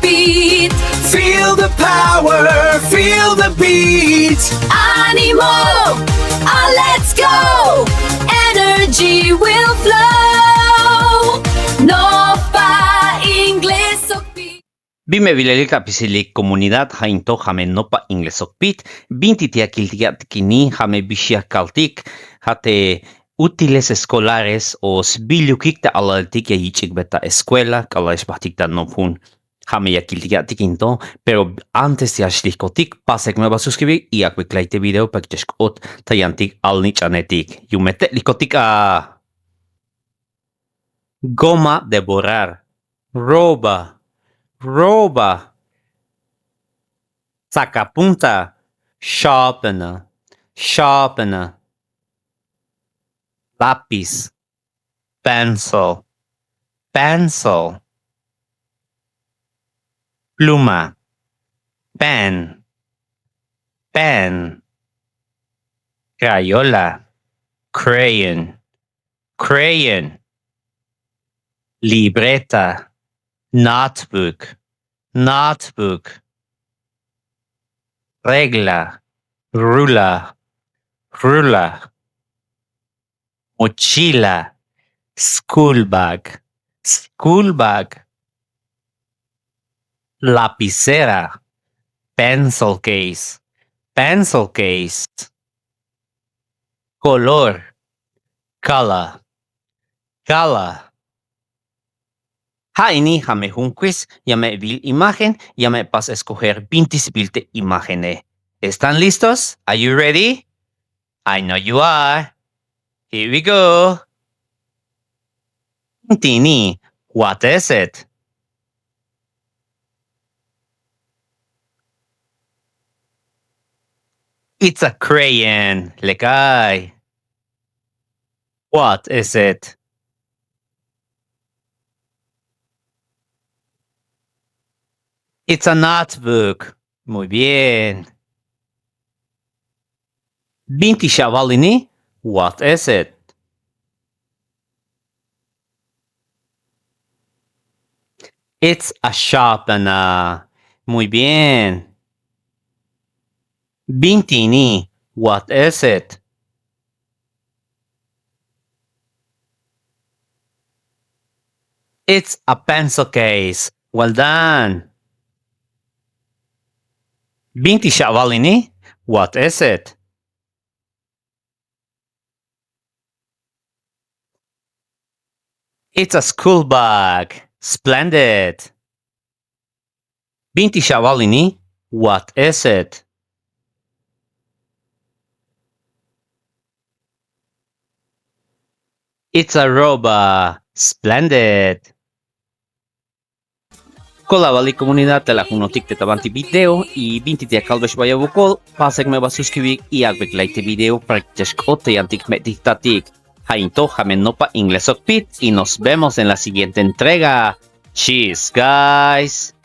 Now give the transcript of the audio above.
Beat. Feel the power, feel the beat. Animo, let's go. Energy will flow. Nopa English Beat. Bimevilelika pisilik komunidad hainto jame nopa inglesokpit, bintitia kiltiat kini jame bishia kaltik, hate útiles escolares o sbiljukikta alaltik ya yichik beta escuela, kala espahtikta nopun jame ya kiltiat kinto, pero antes de ashlikotik, pasek me va a suscribir y a clickleite video para que ot tayantik alnich anetik. Yumete likotik a goma de borrar, roba. Roba. Sacapunta. Sharpener. Sharpener. Lápiz. Pencil. Pencil. Pluma. Pen. Pen. Crayola. Crayon. Crayon. Libreta. Notebook, notebook. Regla, ruler, ruler. Mochila, school bag, school bag. Lapicera, pencil case, pencil case. Color, color, color. Haini jame un quiz, llame vil imagen, llame pas escoger 20 imágenes. ¿Están listos? Are you ready? I know you are. Here we go. Tini, what is it? It's a crayon, lekay. What is it? It's a notebook. Muy bien. Binti Shavalini, what is it? It's a sharpener. Muy bien. Bintini, what is it? It's a pencil case. Well done. Binti Shavalini, what is it? It's a school bag. Splendid. Binti Shavalini, what is it? It's a robot. Splendid. Kolavali comunidad de la Junotik de Tabanti video y 20 de Calvesh Bayabukol, pasek me va a suscribir y a like video para que te antik meditatik. Hainto jamen nopa inglesok pit y nos vemos en la siguiente entrega. Cheers, guys.